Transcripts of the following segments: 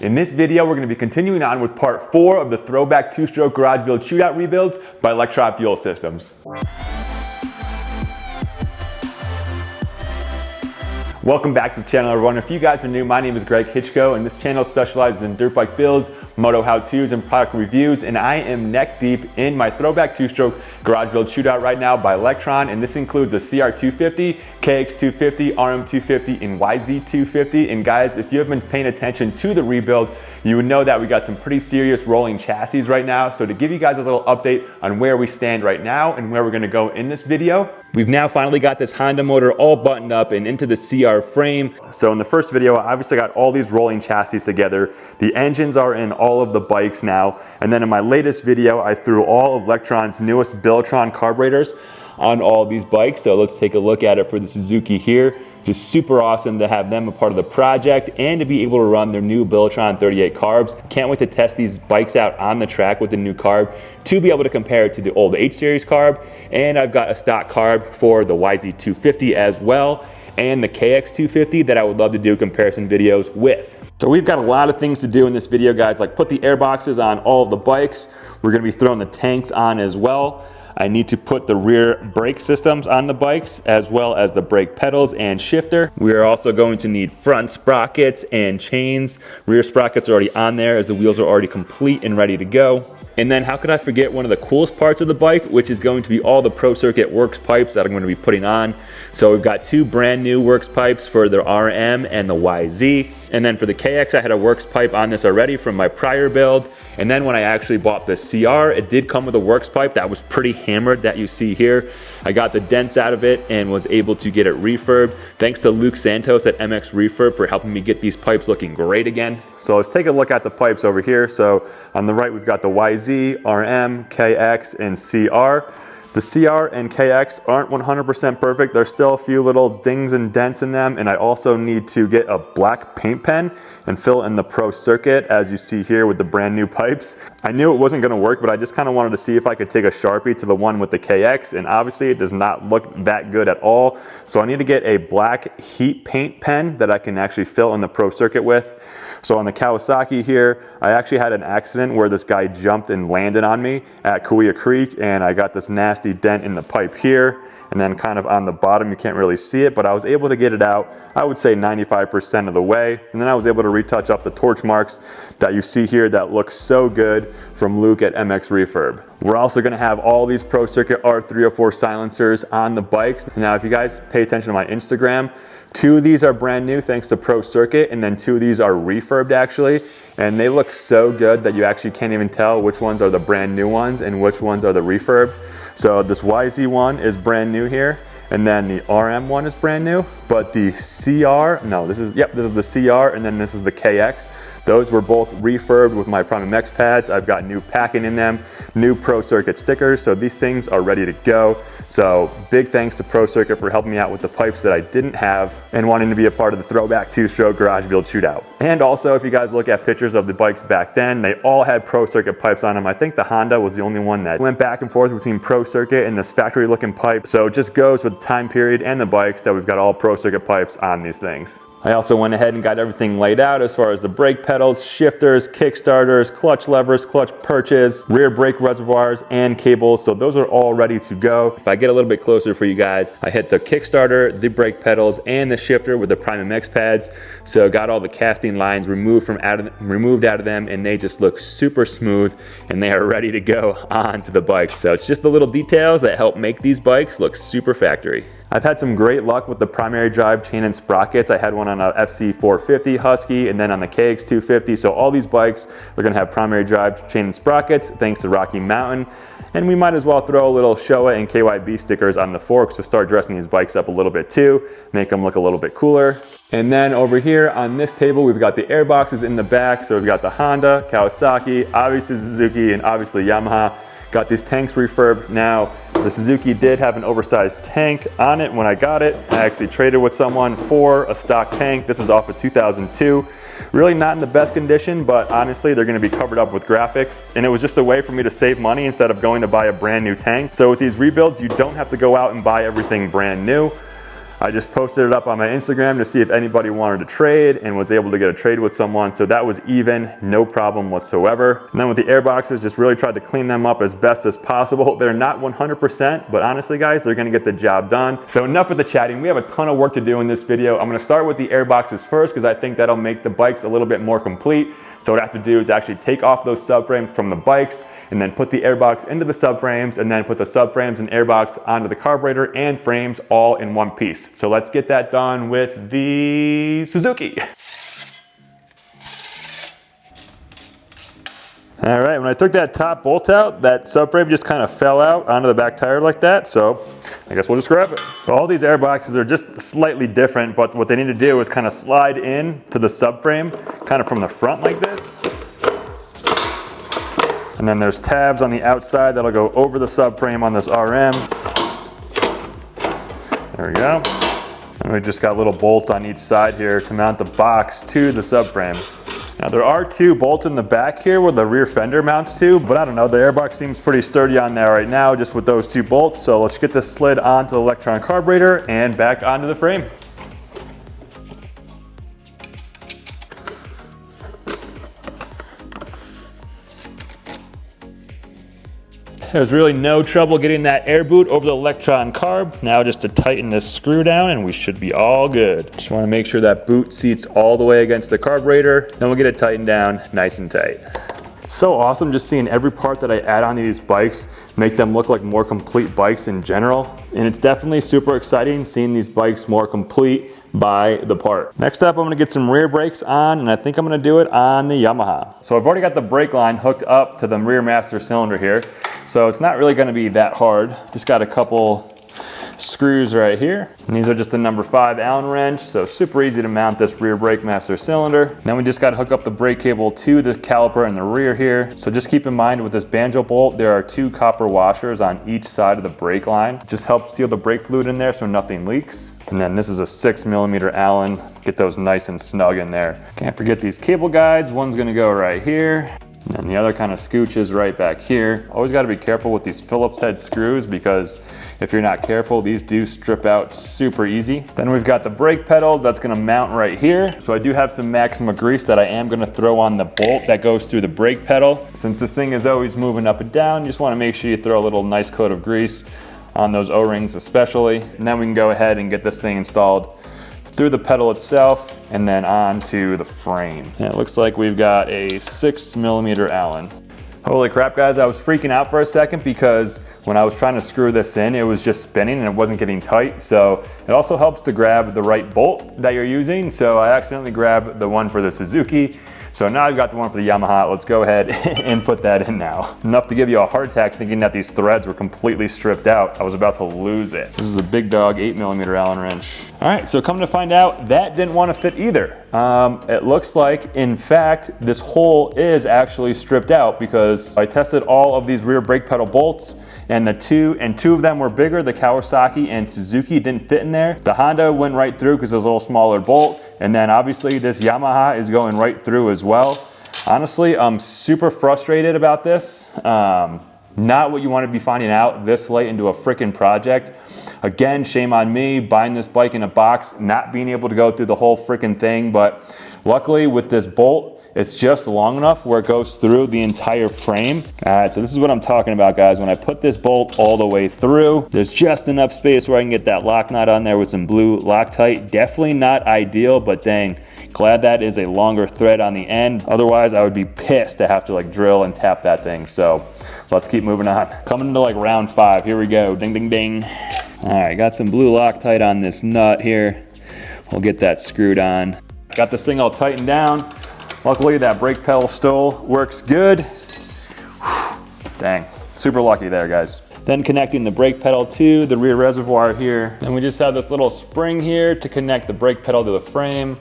In this video, we're going to be continuing on with part 4 of the Throwback 2-stroke garage build shootout rebuilds by Lectron Fuel Systems. Welcome back to the channel, everyone. If you guys are new, my name is Greg Hitchko, and this channel specializes in dirt bike builds, moto how-tos, and product reviews, and I am neck deep in my Throwback 2-stroke garage build shootout right now by Lectron, and this includes a CR250, KX250, RM250, and YZ250. And guys, if you have been paying attention to the rebuild, you would know that we got some pretty serious rolling chassis right now. So to give you guys a little update on where we stand right now and where we're gonna go in this video, we've now finally got this Honda motor all buttoned up and into the CR frame. So in the first video, I obviously got all these rolling chassis together. The engines are in all of the bikes now. And then in my latest video, I threw all of Lectron's newest Lectron carburetors on all these bikes. So let's take a look at it for the Suzuki here. Just super awesome to have them a part of the project and to be able to run their new Lectron 38 carbs. Can't wait to test these bikes out on the track with the new carb to be able to compare it to the old H series carb. And I've got a stock carb for the YZ250 as well, and the KX250 that I would love to do comparison videos with. So we've got a lot of things to do in this video, guys, like put the air boxes on all of the bikes. We're gonna be throwing the tanks on as well. I need to put the rear brake systems on the bikes as well as the brake pedals and shifter. We are also going to need front sprockets and chains. Rear sprockets are already on there as the wheels are already complete and ready to go. And then how could I forget one of the coolest parts of the bike, which is going to be all the Pro Circuit Works pipes that I'm going to be putting on. So we've got 2 brand new Works pipes for the RM and the YZ. And then for the KX, I had a Works pipe on this already from my prior build. And then when I actually bought the CR, it did come with a Works pipe that was pretty hammered that you see here. I got the dents out of it and was able to get it refurbed. Thanks to Luke Santos at MX Refurb for helping me get these pipes looking great again. So let's take a look at the pipes over here. So on the right, we've got the YZ, RM, KX, and CR. The CR and KX aren't 100% perfect. There's still a few little dings and dents in them, and I also need to get a black paint pen and fill in the Pro Circuit, as you see here with the brand new pipes. I knew it wasn't gonna work, but I just kind of wanted to see if I could take a Sharpie to the one with the KX, and obviously it does not look that good at all. So I need to get a black heat paint pen that I can actually fill in the Pro Circuit with. So on the Kawasaki here, I actually had an accident where this guy jumped and landed on me at Kauai Creek, and I got this nasty dent in the pipe here, and then kind of on the bottom, you can't really see it, but I was able to get it out, I would say 95% of the way. And then I was able to retouch up the torch marks that you see here that look so good from Luke at MX Refurb. We're also gonna have all these Pro Circuit R304 silencers on the bikes. Now, if you guys pay attention to my Instagram, 2 of these are brand new thanks to Pro Circuit, and then 2 of these are refurbed actually. And they look so good that you actually can't even tell which ones are the brand new ones and which ones are the refurb. So this YZ one is brand new here, and then the RM one is brand new, but the CR, no, this is the CR, and then this is the KX. Those were both refurbed with my Prime MX pads. I've got new packing in them, new Pro Circuit stickers, so these things are ready to go. So big thanks to Pro Circuit for helping me out with the pipes that I didn't have and wanting to be a part of the Throwback 2-stroke garage build shootout. And also, if you guys look at pictures of the bikes back then, they all had Pro Circuit pipes on them. I think the Honda was the only one that went back and forth between Pro Circuit and this factory looking pipe. So it just goes with the time period and the bikes that we've got all Pro Circuit pipes on these things. I also went ahead and got everything laid out as far as the brake pedals, shifters, kickstarters, clutch levers, clutch perches, rear brake reservoirs, and cables. So those are all ready to go. If I get a little bit closer for you guys, I hit the Kickstarter, the brake pedals, and the shifter with the Prime MX pads. So got all the casting lines removed out of them, and they just look super smooth, and they are ready to go onto the bike. So it's just the little details that help make these bikes look super factory. I've had some great luck with the primary drive chain and sprockets. I had one on a FC450 Husky and then on the KX250. So all these bikes are gonna have primary drive chain and sprockets thanks to Rocky Mountain. And we might as well throw a little Showa and KYB stickers on the forks to start dressing these bikes up a little bit too, make them look a little bit cooler. And then over here on this table, we've got the air boxes in the back. So we've got the Honda, Kawasaki, obviously Suzuki, and obviously Yamaha. Got these tanks refurbed. Now, the Suzuki did have an oversized tank on it when I got it. I actually traded with someone for a stock tank. This is off of 2002. Really not in the best condition, but honestly, they're gonna be covered up with graphics. And it was just a way for me to save money instead of going to buy a brand new tank. So with these rebuilds, you don't have to go out and buy everything brand new. I just posted it up on my Instagram to see if anybody wanted to trade and was able to get a trade with someone. So that was even, no problem whatsoever. And then with the air boxes, just really tried to clean them up as best as possible. They're not 100%, but honestly guys, they're gonna get the job done. So enough with the chatting. We have a ton of work to do in this video. I'm gonna start with the air boxes first because I think that'll make the bikes a little bit more complete. So what I have to do is actually take off those subframes from the bikes and then put the airbox into the subframes and then put the subframes and airbox onto the carburetor and frames all in one piece. So let's get that done with the Suzuki. All right, when I took that top bolt out, that subframe just kind of fell out onto the back tire like that, so I guess we'll just grab it. So all these air boxes are just slightly different, but what they need to do is kind of slide in to the subframe, kind of from the front like this. And then there's tabs on the outside that'll go over the subframe on this RM. There we go. And we just got little bolts on each side here to mount the box to the subframe. Now there are 2 bolts in the back here where the rear fender mounts to, but I don't know, the airbox seems pretty sturdy on there right now just with those 2 bolts. So let's get this slid onto the Lectron carburetor and back onto the frame. There's really no trouble getting that air boot over the Lectron carb. Now just to tighten this screw down and we should be all good. Just want to make sure that boot seats all the way against the carburetor. Then we'll get it tightened down nice and tight. It's so awesome just seeing every part that I add onto these bikes make them look like more complete bikes in general. And it's definitely super exciting seeing these bikes more complete by the part. Next up, I'm gonna get some rear brakes on, and I think I'm gonna do it on the Yamaha. So I've already got the brake line hooked up to the rear master cylinder here. So it's not really gonna be that hard. Just got a couple screws right here. And these are just a number 5 Allen wrench, so super easy to mount this rear brake master cylinder. Then we just got to hook up the brake cable to the caliper in the rear here. So just keep in mind with this banjo bolt, there are 2 copper washers on each side of the brake line. Just helps seal the brake fluid in there so nothing leaks. And then this is a 6mm Allen. Get those nice and snug in there. Can't forget these cable guides. One's gonna go right here. And then the other kind of scooches right back here. Always got to be careful with these Phillips head screws because if you're not careful, these do strip out super easy. Then we've got the brake pedal that's going to mount right here. So I do have some Maxima grease that I am going to throw on the bolt that goes through the brake pedal. Since this thing is always moving up and down, you just want to make sure you throw a little nice coat of grease on those O-rings especially. And then we can go ahead and get this thing installed through the pedal itself and then onto the frame. And it looks like we've got a 6mm Allen. Holy crap guys, I was freaking out for a second because when I was trying to screw this in, it was just spinning and it wasn't getting tight. So it also helps to grab the right bolt that you're using. So I accidentally grabbed the one for the Suzuki. So now I've got the one for the Yamaha. Let's go ahead and put that in now. Enough to give you a heart attack thinking that these threads were completely stripped out. I was about to lose it. This is a big dog 8mm Allen wrench. All right, so come to find out, that didn't want to fit either. It looks like, in fact, this hole is actually stripped out because I tested all of these rear brake pedal bolts and two of them were bigger. The Kawasaki and Suzuki didn't fit in there. The Honda went right through because it was a little smaller bolt. And then obviously this Yamaha is going right through as well. Honestly, I'm super frustrated about this. Not what you want to be finding out this late into a freaking project. Again, shame on me buying this bike in a box, not being able to go through the whole freaking thing. But luckily with this bolt, it's just long enough where it goes through the entire frame. All right, so this is what I'm talking about, guys. When I put this bolt all the way through, there's just enough space where I can get that lock nut on there with some blue Loctite. Definitely not ideal, but dang, glad that is a longer thread on the end. Otherwise, I would be pissed to have to like drill and tap that thing. So let's keep moving on. Coming into like round 5, here we go, ding, ding, ding. All right, got some blue Loctite on this nut here. We'll get that screwed on. Got this thing all tightened down. Luckily that brake pedal still works good. Whew. Dang, super lucky there guys. Then connecting the brake pedal to the rear reservoir here. Then we just have this little spring here to connect the brake pedal to the frame.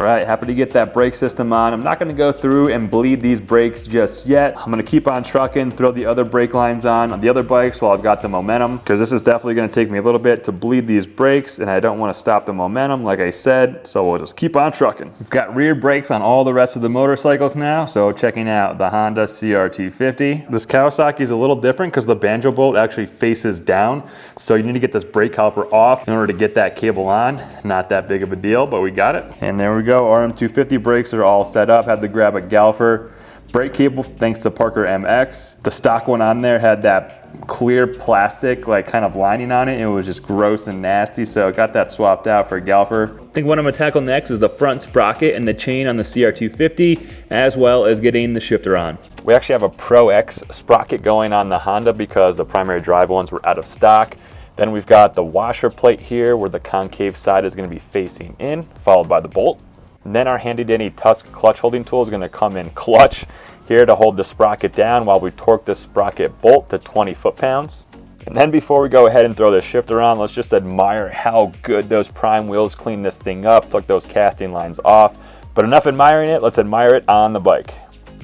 All right, happy to get that brake system on. I'm not gonna go through and bleed these brakes just yet. I'm gonna keep on trucking, throw the other brake lines on the other bikes while I've got the momentum, because this is definitely gonna take me a little bit to bleed these brakes, and I don't wanna stop the momentum, like I said, so we'll just keep on trucking. We've got rear brakes on all the rest of the motorcycles now, so checking out the Honda CR250. This Kawasaki is a little different because the banjo bolt actually faces down, so you need to get this brake caliper off in order to get that cable on. Not that big of a deal, but we got it. And there we go. RM250 brakes are all set up. Had to grab a Galfer brake cable thanks to Parker MX. The stock one on there had that clear plastic like kind of lining on it. It was just gross and nasty, so I got that swapped out for Galfer. I think what I'm gonna tackle next is the front sprocket and the chain on the CR250, as well as getting the shifter on. We actually have a Pro X sprocket going on the Honda because the primary drive ones were out of stock. Then we've got the washer plate here where the concave side is gonna be facing in, followed by the bolt. And then our handy dandy Tusk clutch holding tool is gonna come in clutch here to hold the sprocket down while we torque this sprocket bolt to 20 foot-pounds. And then before we go ahead and throw the shifter on, let's just admire how good those prime wheels clean this thing up, took those casting lines off. But enough admiring it, let's admire it on the bike.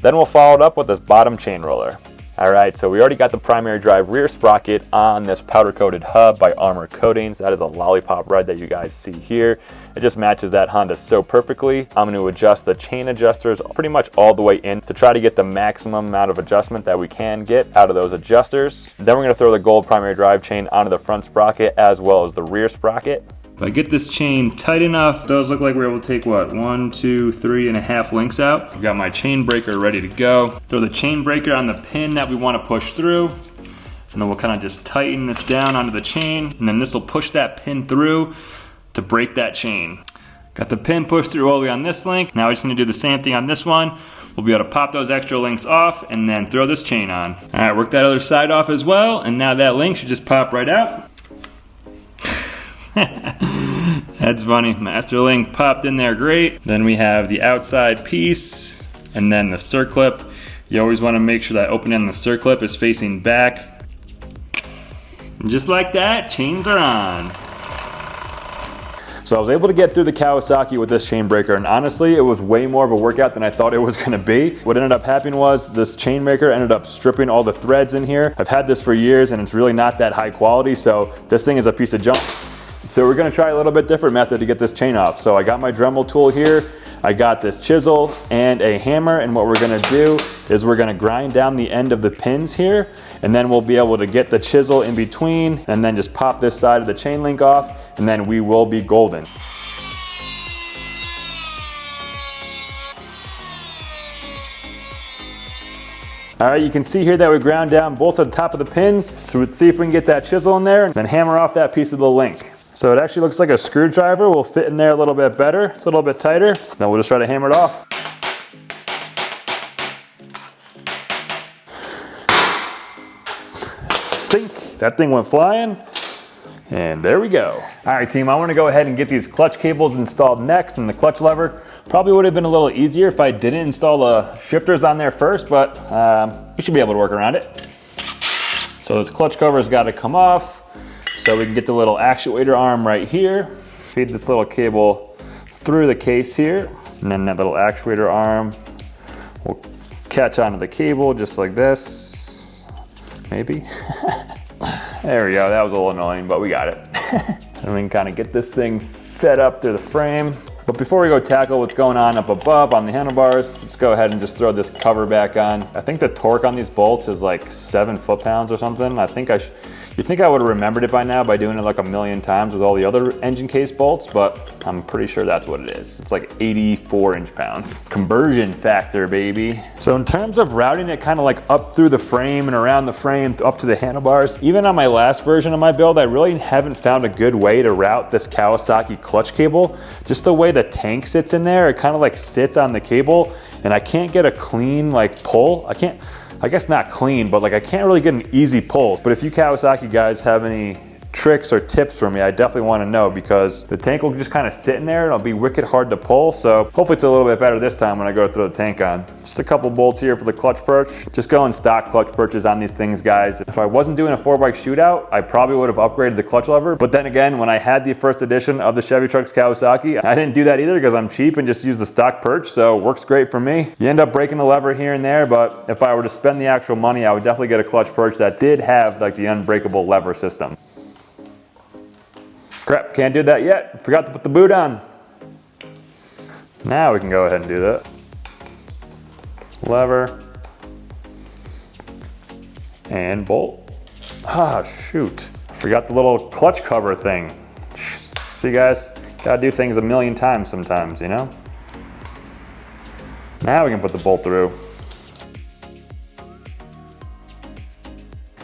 Then we'll follow it up with this bottom chain roller. All right, so we already got the primary drive rear sprocket on this powder coated hub by Armor Coatings. That is a lollipop red that you guys see here. It just matches that Honda so perfectly. I'm gonna adjust the chain adjusters pretty much all the way in to try to get the maximum amount of adjustment that we can get out of those adjusters. Then we're gonna throw the gold primary drive chain onto the front sprocket as well as the rear sprocket. If I get this chain tight enough, it does look like we're able to take what, 1, 2, 3.5 links out. I've got my chain breaker ready to go. Throw the chain breaker on the pin that we want to push through. And then we'll kind of just tighten this down onto the chain. And then this will push that pin through to break that chain. Got the pin pushed through all the way on this link. Now I just need to do the same thing on this one. We'll be able to pop those extra links off and then throw this chain on. All right, work that other side off as well. And now that link should just pop right out. That's funny. Master link popped in there great. Then we have the outside piece and then the circlip. You always want to make sure that opening on the circlip is facing back. And just like that, chains are on. So I was able to get through the Kawasaki with this chain breaker, and honestly, it was way more of a workout than I thought it was gonna be. What ended up happening was this chain breaker ended up stripping all the threads in here. I've had this for years and it's really not that high quality, so this thing is a piece of junk. So we're gonna try a little bit different method to get this chain off. So I got my Dremel tool here, I got this chisel and a hammer, and what we're gonna do is we're gonna grind down the end of the pins here, and then we'll be able to get the chisel in between and then just pop this side of the chain link off, and then we will be golden. All right, you can see here that we ground down both at the top of the pins. So let's see if we can get that chisel in there and then hammer off that piece of the link. So it actually looks like a screwdriver will fit in there a little bit better. It's a little bit tighter. Then we'll just try to hammer it off. Sink. That thing went flying. And there we go. All right, team, I want to go ahead and get these clutch cables installed next, and the clutch lever. Probably would have been a little easier if I didn't install the shifters on there first, but we should be able to work around it. So this clutch cover has got to come off so we can get the little actuator arm right here. Feed this little cable through the case here, and then that little actuator arm will catch onto the cable just like this, maybe. There we go, that was a little annoying, but we got it. And we can kind of get this thing fed up through the frame. But before we go tackle what's going on up above on the handlebars, let's go ahead and just throw this cover back on. I think the torque on these bolts is like 7 foot-pounds or something. I think you'd think I would have remembered it by now by doing it like a million times with all the other engine case bolts, but I'm pretty sure that's what it is. It's like 84 inch-pounds. Conversion factor, baby. So in terms of routing it kind of like up through the frame and around the frame up to the handlebars, even on my last version of my build, I really haven't found a good way to route this Kawasaki clutch cable. Just the way the tank sits in there, it kind of like sits on the cable, and I can't get a clean like pull. I guess not clean, but like I can't really get an easy pull. But if you Kawasaki guys have any tricks or tips for me, I definitely want to know, because the tank will just kind of sit in there and it'll be wicked hard to pull. So hopefully it's a little bit better this time when I go to throw the tank on. Just a couple bolts here for the clutch perch. Just going stock clutch perches on these things, guys. If I wasn't doing a 4-bike shootout, I probably would have upgraded the clutch lever. But then again, when I had the first edition of the Chevy Trucks Kawasaki, I didn't do that either because I'm cheap and just use the stock perch. So it works great for me. You end up breaking the lever here and there, but if I were to spend the actual money, I would definitely get a clutch perch that did have like the unbreakable lever system. Crap, can't do that yet. Forgot to put the boot on. Now we can go ahead and do that. Lever. And bolt. Ah, shoot. Forgot the little clutch cover thing. See, guys, gotta do things a million times sometimes, you know? Now we can put the bolt through.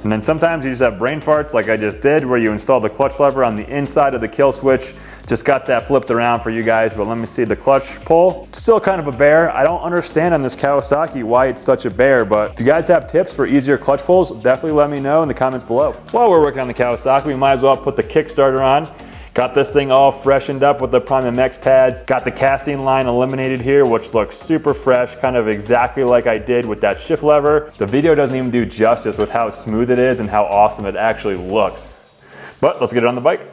And then sometimes you just have brain farts like I just did, where you install the clutch lever on the inside of the kill switch. Just got that flipped around for you guys, but let me see the clutch pull. Still kind of a bear. I don't understand on this Kawasaki why it's such a bear, but if you guys have tips for easier clutch pulls, definitely let me know in the comments below. While we're working on the Kawasaki, we might as well put the kickstarter on. Got this thing all freshened up with the Prime MX pads. Got the casting line eliminated here, which looks super fresh, kind of exactly like I did with that shift lever. The video doesn't even do justice with how smooth it is and how awesome it actually looks. But let's get it on the bike.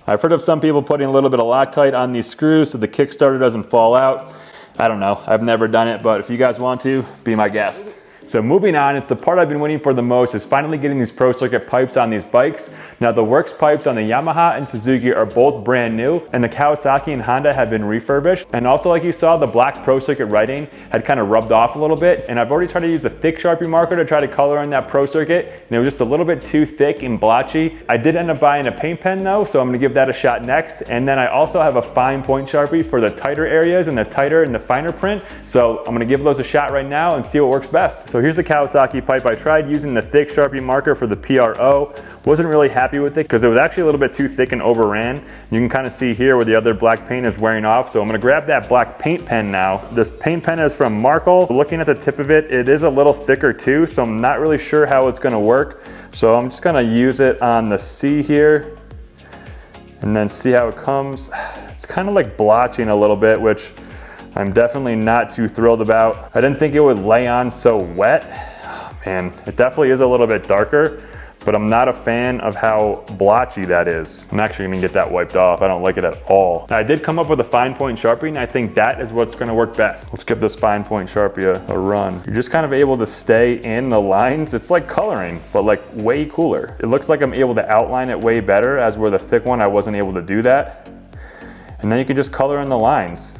I've heard of some people putting a little bit of Loctite on these screws so the kickstarter doesn't fall out. I don't know, I've never done it, but if you guys want to, be my guest. So moving on, it's the part I've been waiting for the most, is finally getting these Pro Circuit pipes on these bikes. Now the works pipes on the Yamaha and Suzuki are both brand new, and the Kawasaki and Honda have been refurbished. And also, like you saw, the black Pro Circuit writing had kind of rubbed off a little bit. And I've already tried to use a thick Sharpie marker to try to color in that Pro Circuit, and it was just a little bit too thick and blotchy. I did end up buying a paint pen though, so I'm gonna give that a shot next. And then I also have a fine point Sharpie for the tighter areas and the tighter and the finer print. So I'm gonna give those a shot right now and see what works best. So here's the Kawasaki pipe. I tried using the thick Sharpie marker for the PRO. Wasn't really happy with it because it was actually a little bit too thick and overran. You can kind of see here where the other black paint is wearing off. So I'm gonna grab that black paint pen now. This paint pen is from Markle. Looking at the tip of it, it is a little thicker too, so I'm not really sure how it's gonna work. So I'm just gonna use it on the C here and then see how it comes. It's kind of like blotching a little bit, which I'm definitely not too thrilled about. I didn't think it would lay on so wet. Oh, man, it definitely is a little bit darker, but I'm not a fan of how blotchy that is. I'm actually gonna get that wiped off. I don't like it at all. I did come up with a fine point Sharpie, and I think that is what's gonna work best. Let's give this fine point Sharpie a run. You're just kind of able to stay in the lines. It's like coloring, but like way cooler. It looks like I'm able to outline it way better, as where the thick one, I wasn't able to do that. And then you can just color in the lines.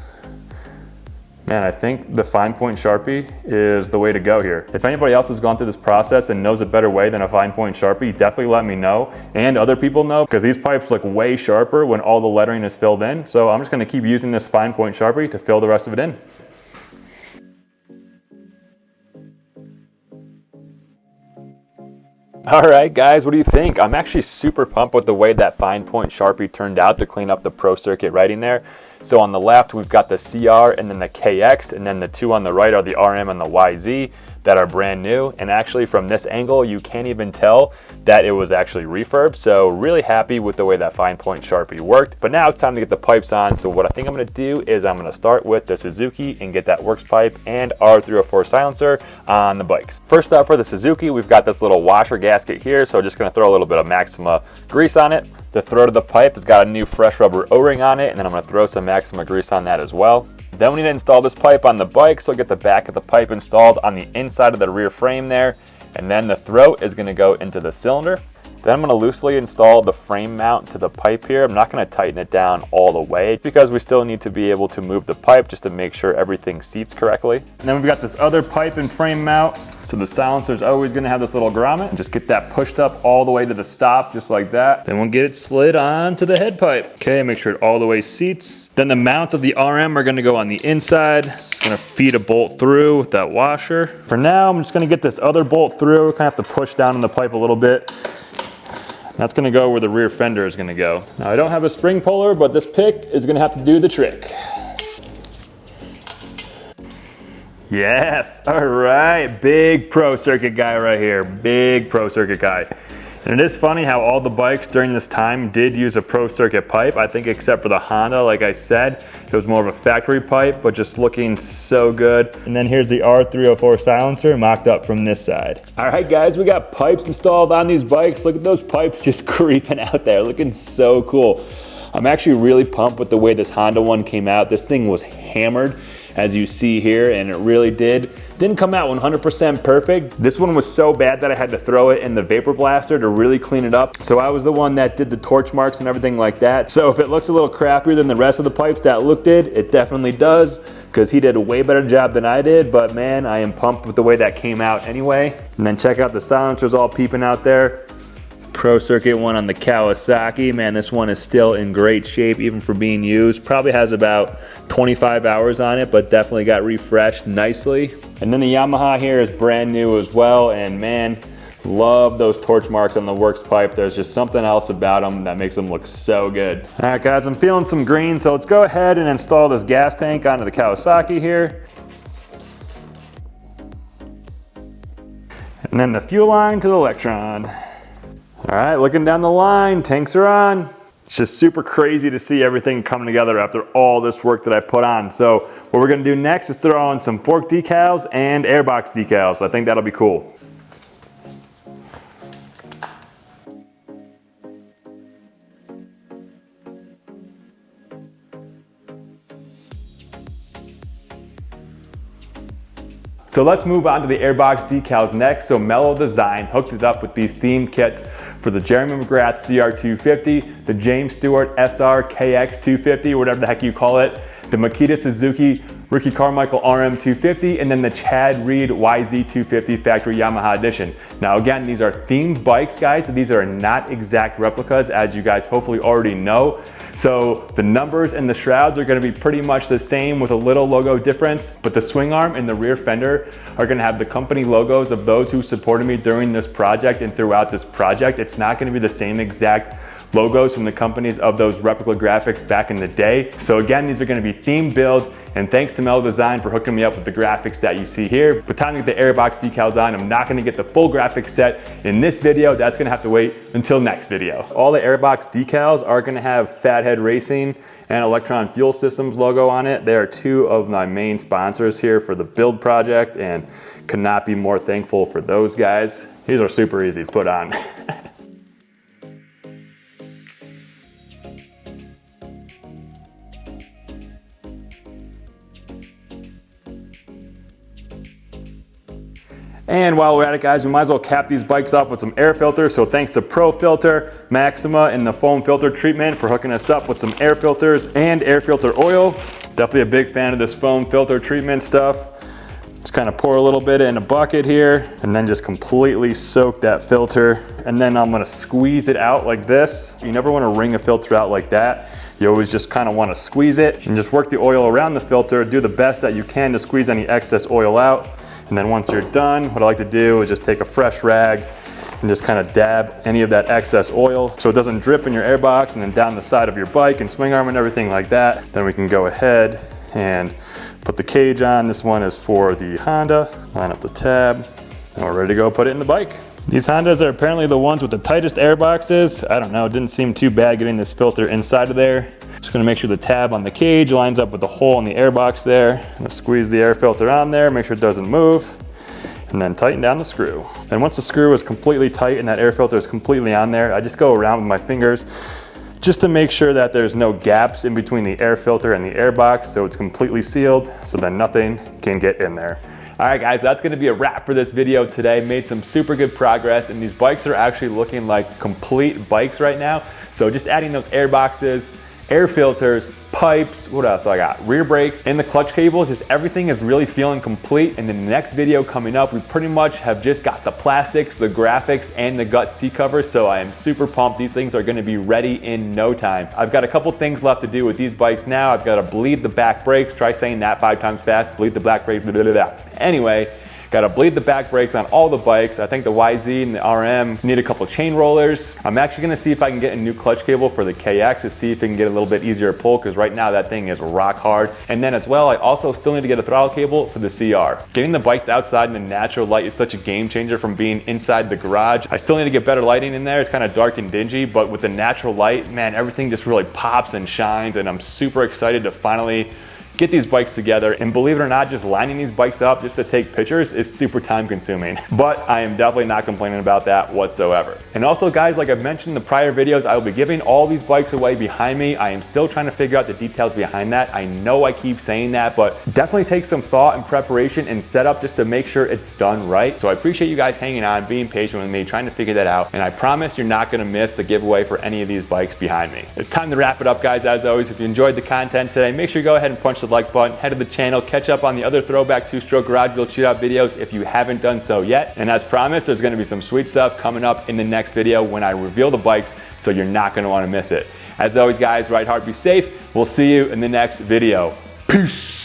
Man, I think the fine point Sharpie is the way to go here. If anybody else has gone through this process and knows a better way than a fine point Sharpie, definitely let me know, and other people know, because these pipes look way sharper when all the lettering is filled in. So I'm just gonna keep using this fine point Sharpie to fill the rest of it in. All right, guys, what do you think? I'm actually super pumped with the way that fine point Sharpie turned out to clean up the Pro Circuit writing there. So on the left, we've got the CR and then the KX, and then the two on the right are the RM and the YZ that are brand new. And actually from this angle, you can't even tell that it was actually refurbed. So really happy with the way that fine point Sharpie worked. But now it's time to get the pipes on. So what I think I'm gonna do is I'm gonna start with the Suzuki and get that works pipe and R304 silencer on the bikes. First up for the Suzuki, we've got this little washer gasket here. So just gonna throw a little bit of Maxima grease on it. The throat of the pipe has got a new fresh rubber O-ring on it, and then I'm gonna throw some Maxima grease on that as well. Then we need to install this pipe on the bike, so get the back of the pipe installed on the inside of the rear frame there, and then the throat is gonna go into the cylinder. Then I'm gonna loosely install the frame mount to the pipe here. I'm not gonna tighten it down all the way because we still need to be able to move the pipe just to make sure everything seats correctly. And then we've got this other pipe and frame mount. So the silencer is always gonna have this little grommet. And just get that pushed up all the way to the stop, just like that. Then we'll get it slid onto the head pipe. Okay, make sure it all the way seats. Then the mounts of the RM are gonna go on the inside. Just gonna feed a bolt through with that washer. For now, I'm just gonna get this other bolt through. Kind of have to push down on the pipe a little bit. That's gonna go where the rear fender is gonna go. Now I don't have a spring puller, but this pick is gonna have to do the trick. Yes, all right, big Pro Circuit guy right here, big Pro Circuit guy. And it is funny how all the bikes during this time did use a pro circuit pipe. I think except for the Honda, like I said, it was more of a factory pipe, but just looking so good. And then here's the R304 silencer mocked up from this side. All right, guys, we got pipes installed on these bikes. Look at those pipes just creeping out there, looking so cool. I'm actually really pumped with the way this Honda one came out. This thing was hammered, as you see here, and it really didn't come out 100% perfect. This one was so bad that I had to throw it in the vapor blaster to really clean it up. So I was the one that did the torch marks and everything like that. So if it looks a little crappier than the rest of the pipes that Luke did, it definitely does, because he did a way better job than I did. But man, I am pumped with the way that came out anyway. And then check out the silencers all peeping out there. Pro circuit one on the Kawasaki. Man, this one is still in great shape even for being used. Probably has about 25 hours on it, but definitely got refreshed nicely. And then the Yamaha here is brand new as well, and man, love those torch marks on the works pipe. There's just something else about them that makes them look so good. All right, guys, I'm feeling some green, so let's go ahead and install this gas tank onto the Kawasaki here. And then the fuel line to the Lectron. All right, looking down the line, tanks are on. It's just super crazy to see everything come together after all this work that I put on. So what we're gonna do next is throw on some fork decals and airbox decals. I think that'll be cool. So let's move on to the airbox decals next. So Mellow Design hooked it up with these theme kits for the Jeremy McGrath CR250, the James Stewart SR KX250, whatever the heck you call it, the Makita Suzuki Ricky Carmichael RM250, and then the Chad Reed YZ250 Factory Yamaha Edition. Now again, these are themed bikes, guys. These are not exact replicas, as you guys hopefully already know. So the numbers and the shrouds are gonna be pretty much the same with a little logo difference, but the swing arm and the rear fender are gonna have the company logos of those who supported me during this project and throughout this project. It's not gonna be the same exact logos from the companies of those replica graphics back in the day. So again, these are gonna be themed builds, and thanks to Mellow Design for hooking me up with the graphics that you see here. But time to get the airbox decals on. I'm not gonna get the full graphics set in this video. That's gonna have to wait until next video. All the airbox decals are gonna have Fathead Racing and Lectron Fuel Systems logo on it. They are two of my main sponsors here for the build project, and could not be more thankful for those guys. These are super easy to put on. And while we're at it, guys, we might as well cap these bikes off with some air filters. So thanks to Pro Filter, Maxima, and the foam filter treatment for hooking us up with some air filters and air filter oil. Definitely a big fan of this foam filter treatment stuff. Just kind of pour a little bit in a bucket here and then just completely soak that filter. And then I'm gonna squeeze it out like this. You never wanna wring a filter out like that. You always just kind of wanna squeeze it and just work the oil around the filter. Do the best that you can to squeeze any excess oil out. And then once you're done, what I like to do is just take a fresh rag and just kind of dab any of that excess oil so it doesn't drip in your airbox and then down the side of your bike and swing arm and everything like that. Then we can go ahead and put the cage on. This one is for the Honda. Line up the tab, and we're ready to go put it in the bike. These Hondas are apparently the ones with the tightest airboxes. I don't know, it didn't seem too bad getting this filter inside of there. Just gonna make sure the tab on the cage lines up with the hole in the airbox there. I'm gonna squeeze the air filter on there, make sure it doesn't move, and then tighten down the screw. And once the screw is completely tight and that air filter is completely on there, I just go around with my fingers just to make sure that there's no gaps in between the air filter and the airbox, so it's completely sealed, so then nothing can get in there. All right, guys, that's gonna be a wrap for this video today. Made some super good progress, and these bikes are actually looking like complete bikes right now. So just adding those air boxes, air filters, pipes, what else I got? Rear brakes and the clutch cables, just everything is really feeling complete. And in the next video coming up, we pretty much have just got the plastics, the graphics, and the gut seat covers. So I am super pumped. These things are gonna be ready in no time. I've got a couple things left to do with these bikes now. I've got to bleed the back brakes. Try saying that 5 times fast. Bleed the back brakes, blah, blah, blah. Anyway, Got to bleed the back brakes on all the bikes. I think the YZ and the RM need a couple chain rollers. I'm actually going to see if I can get a new clutch cable for the KX to see if it can get a little bit easier to pull, because right now that thing is rock hard. And then as well, I also still need to get a throttle cable for the CR. Getting the bikes outside in the natural light is such a game changer from being inside the garage. I still need to get better lighting in there. It's kind of dark and dingy, but with the natural light, man, everything just really pops and shines, and I'm super excited to finally get these bikes together. And believe it or not, just lining these bikes up just to take pictures is super time consuming, but I am definitely not complaining about that whatsoever. And also guys, like I've mentioned in the prior videos, I will be giving all these bikes away behind me. I am still trying to figure out the details behind that. I know I keep saying that, but definitely take some thought and preparation and setup just to make sure it's done right. So I appreciate you guys hanging on, being patient with me, trying to figure that out. And I promise you're not gonna miss the giveaway for any of these bikes behind me. It's time to wrap it up, guys. As always, if you enjoyed the content today, make sure you go ahead and punch the like button, head to the channel, catch up on the other Throwback two-stroke garage build shootout videos if you haven't done so yet. And as promised, there's gonna be some sweet stuff coming up in the next video when I reveal the bikes, so you're not gonna wanna miss it. As always guys, ride hard, be safe. We'll see you in the next video. Peace.